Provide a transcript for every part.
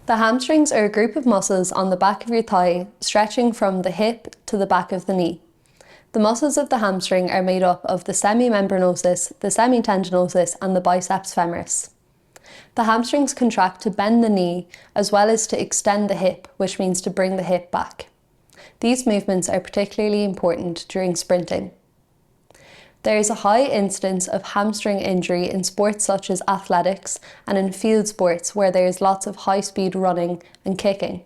The hamstrings are a group of muscles on the back of your thigh, stretching from the hip to the back of the knee. The muscles of the hamstring are made up of the semimembranosus, the semitendinosus, and the biceps femoris. The hamstrings contract to bend the knee as well as to extend the hip, which means to bring the hip back. These movements are particularly important during sprinting. There is a high incidence of hamstring injury in sports such as athletics and in field sports where there is lots of high-speed running and kicking.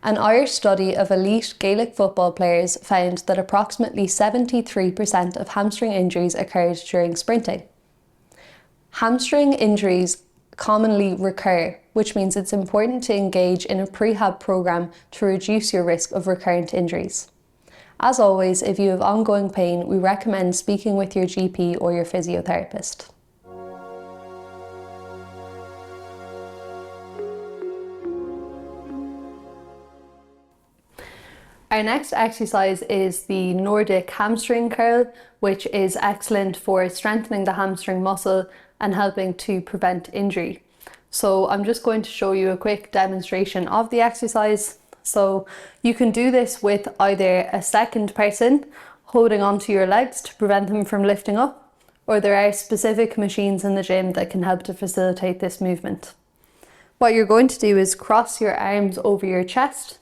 An Irish study of elite Gaelic football players found that approximately 73% of hamstring injuries occurred during sprinting. Hamstring injuries commonly recur, which means it's important to engage in a prehab program to reduce your risk of recurrent injuries. As always, if you have ongoing pain, we recommend speaking with your GP or your physiotherapist. Our next exercise is the Nordic Hamstring curl, which is excellent for strengthening the hamstring muscle and helping to prevent injury. So I'm just going to show you a quick demonstration of the exercise. So you can do this with either a second person holding onto your legs to prevent them from lifting up, or there are specific machines in the gym that can help to facilitate this movement. What you're going to do is cross your arms over your chest,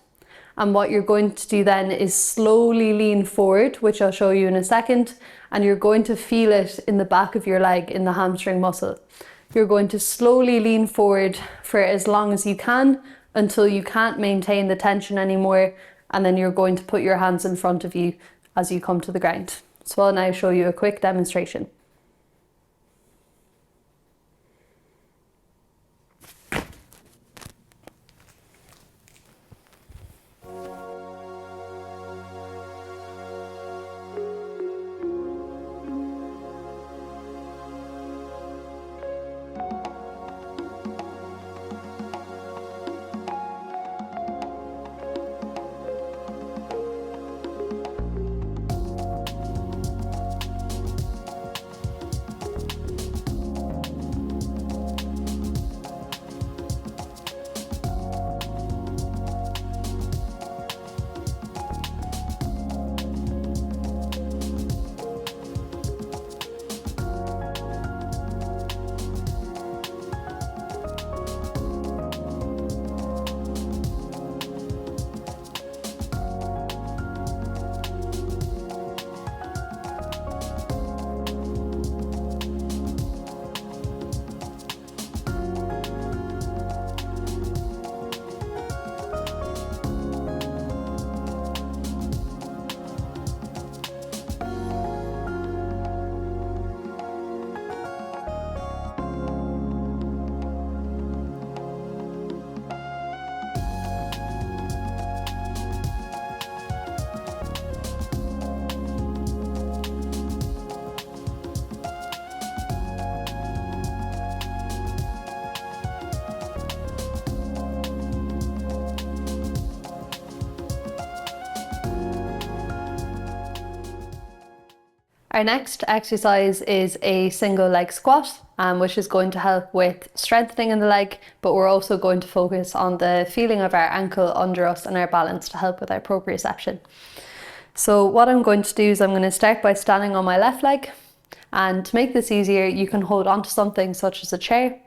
and what you're going to do then is slowly lean forward, which I'll show you in a second, and you're going to feel it in the back of your leg in the hamstring muscle. You're going to slowly lean forward for as long as you can until you can't maintain the tension anymore, and then you're going to put your hands in front of you as you come to the ground. So I'll now show you a quick demonstration. Our next exercise is a single leg squat, which is going to help with strengthening in the leg, but we're also going to focus on the feeling of our ankle under us and our balance to help with our proprioception. So what I'm going to do is I'm going to start by standing on my left leg, and to make this easier you can hold onto something such as a chair,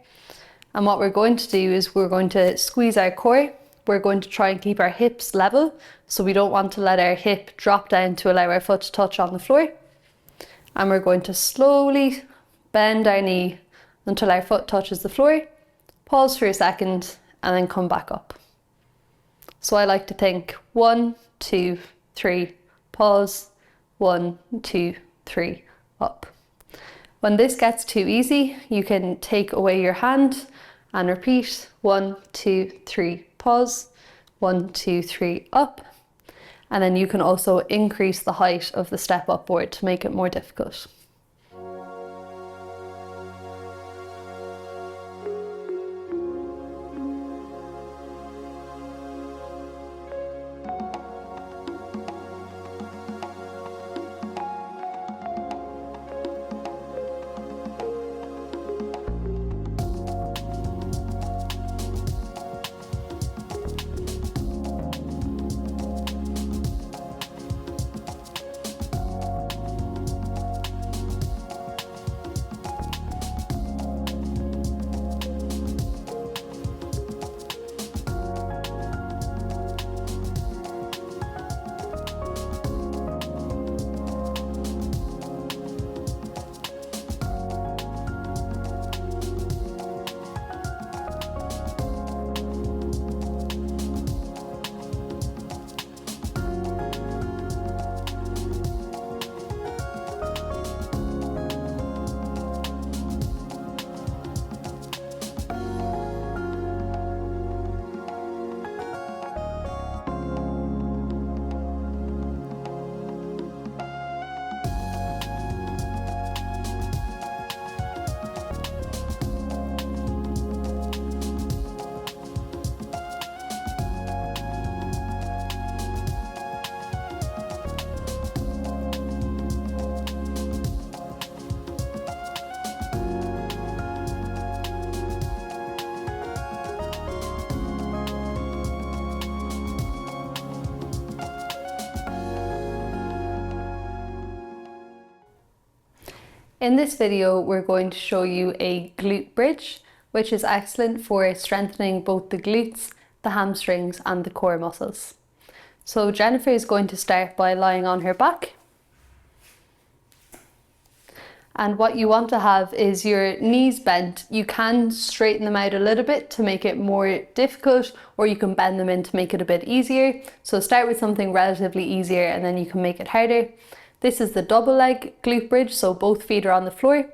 and what we're going to do is we're going to squeeze our core. We're going to try and keep our hips level, so we don't want to let our hip drop down to allow our foot to touch on the floor. And we're going to slowly bend our knee until our foot touches the floor, pause for a second, and then come back up. So I like to think 1, 2, 3, pause, 1, 2, 3, up. When this gets too easy, you can take away your hand and repeat 1, 2, 3, pause, 1, 2, 3, up. And then you can also increase the height of the step up board to make it more difficult. In this video, we're going to show you a glute bridge, which is excellent for strengthening both the glutes, the hamstrings and the core muscles. So Jennifer is going to start by lying on her back. And what you want to have is your knees bent. You can straighten them out a little bit to make it more difficult, or you can bend them in to make it a bit easier. So start with something relatively easier and then you can make it harder. This is the double leg glute bridge, so both feet are on the floor.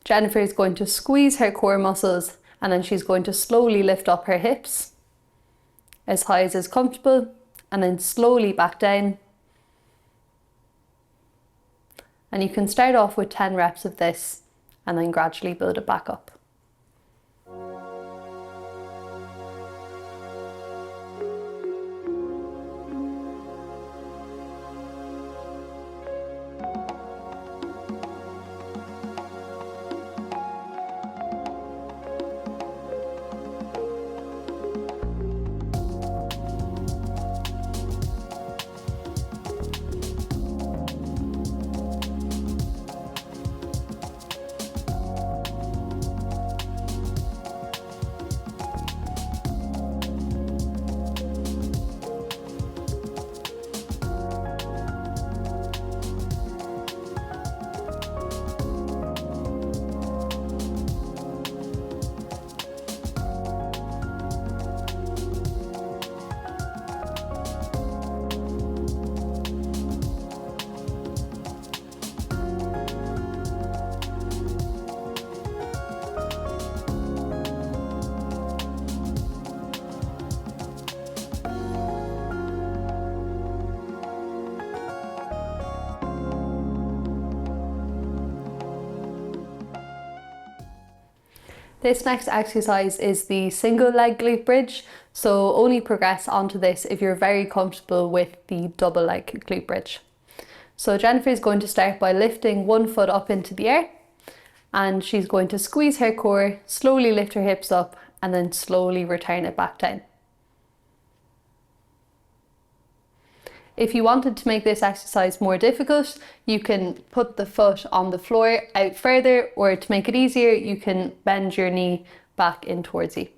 Jennifer is going to squeeze her core muscles and then she's going to slowly lift up her hips as high as is comfortable and then slowly back down. And you can start off with 10 reps of this and then gradually build it back up. This next exercise is the single leg glute bridge, so only progress onto this if you're very comfortable with the double leg glute bridge. So Jennifer is going to start by lifting one foot up into the air and she's going to squeeze her core, slowly lift her hips up and then slowly return it back down. If you wanted to make this exercise more difficult, you can put the foot on the floor out further, or to make it easier, you can bend your knee back in towards you.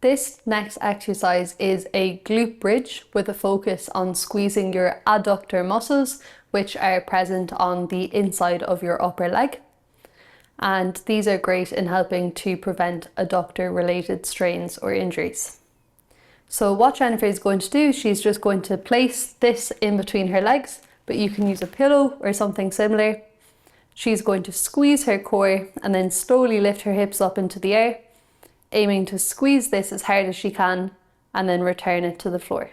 This next exercise is a glute bridge with a focus on squeezing your adductor muscles, which are present on the inside of your upper leg. And these are great in helping to prevent adductor related strains or injuries. So what Jennifer is going to do, she's just going to place this in between her legs, but you can use a pillow or something similar. She's going to squeeze her core and then slowly lift her hips up into the air, aiming to squeeze this as hard as she can and then return it to the floor.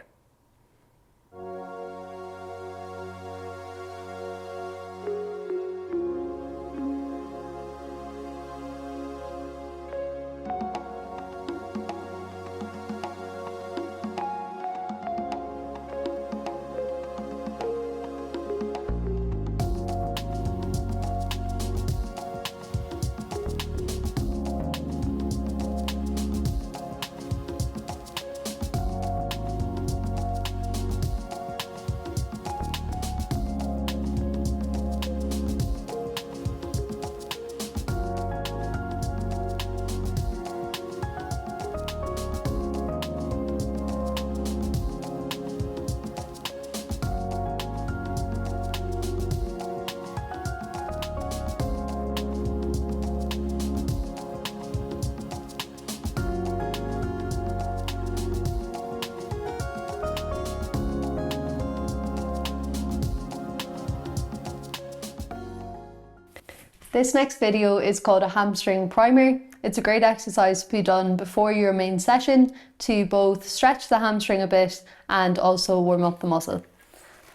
This next video is called a hamstring primer. It's a great exercise to be done before your main session to both stretch the hamstring a bit and also warm up the muscle.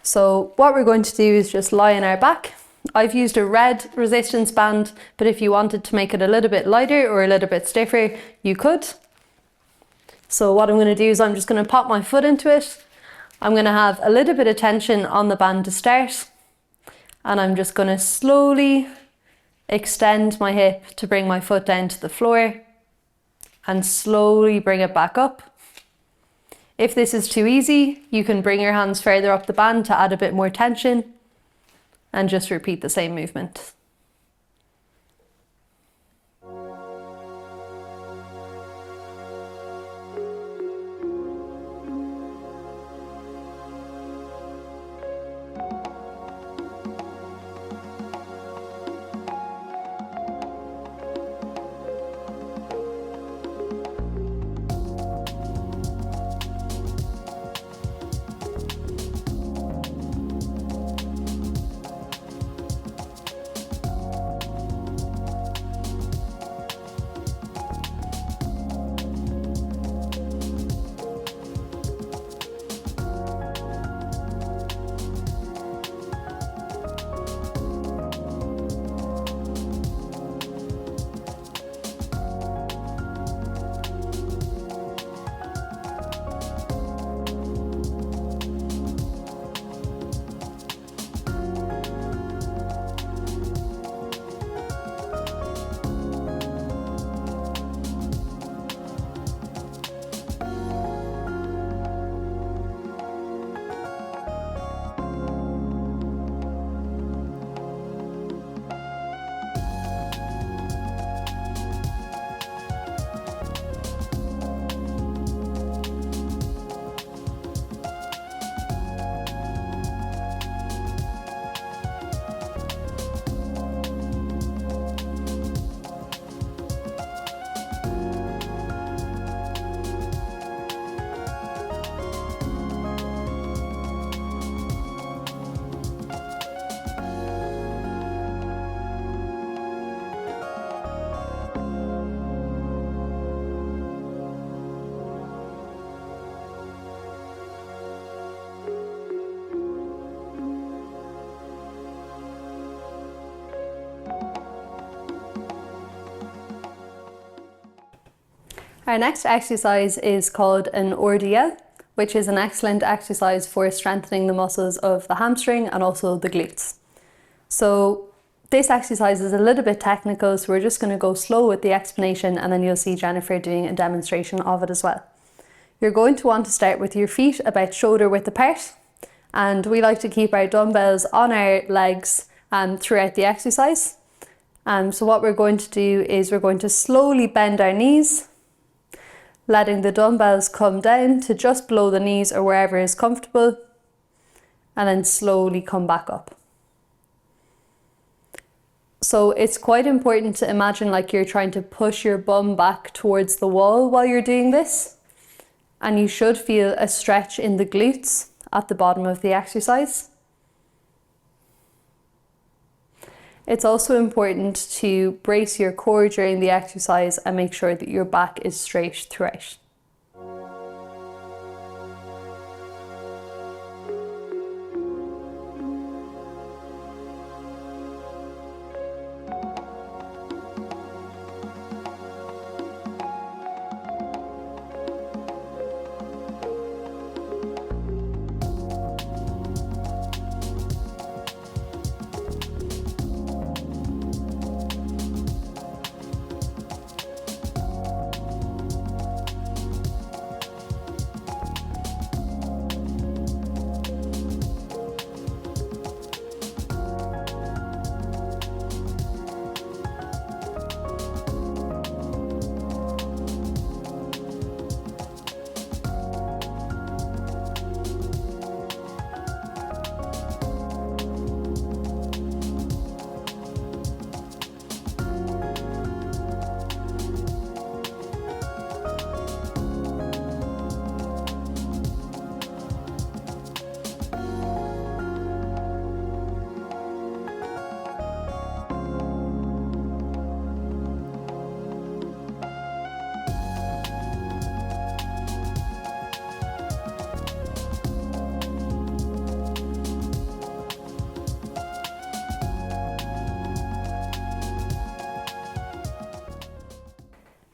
So what we're going to do is just lie on our back. I've used a red resistance band, but if you wanted to make it a little bit lighter or a little bit stiffer, you could. So what I'm going to do is I'm just going to pop my foot into it. I'm going to have a little bit of tension on the band to start, and I'm just going to slowly extend my hip to bring my foot down to the floor and slowly bring it back up. If this is too easy, you can bring your hands further up the band to add a bit more tension and just repeat the same movement. Our next exercise is called an RDL, which is an excellent exercise for strengthening the muscles of the hamstring and also the glutes. So this exercise is a little bit technical, so we're just going to go slow with the explanation, and then you'll see Jennifer doing a demonstration of it as well. You're going to want to start with your feet about shoulder width apart, and we like to keep our dumbbells on our legs throughout the exercise. So what we're going to do is we're going to slowly bend our knees, letting the dumbbells come down to just below the knees or wherever is comfortable, and then slowly come back up. So it's quite important to imagine like you're trying to push your bum back towards the wall while you're doing this, and you should feel a stretch in the glutes at the bottom of the exercise. It's also important to brace your core during the exercise and make sure that your back is straight throughout.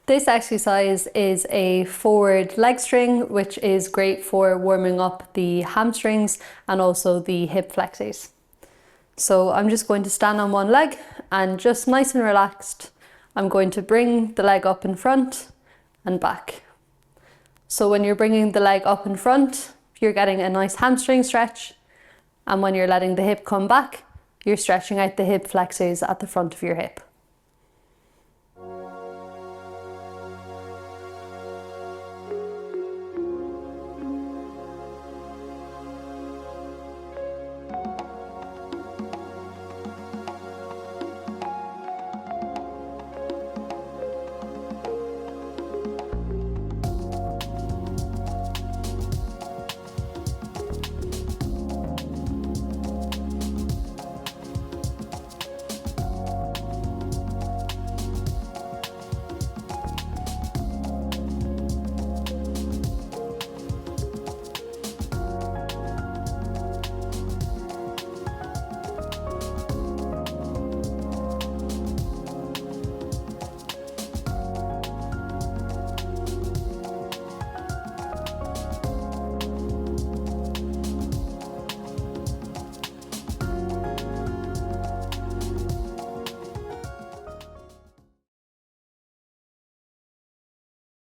This exercise is a forward leg string, which is great for warming up the hamstrings and also the hip flexors. So I'm just going to stand on one leg and just nice and relaxed, I'm going to bring the leg up in front and back. So when you're bringing the leg up in front, you're getting a nice hamstring stretch. And when you're letting the hip come back, you're stretching out the hip flexors at the front of your hip.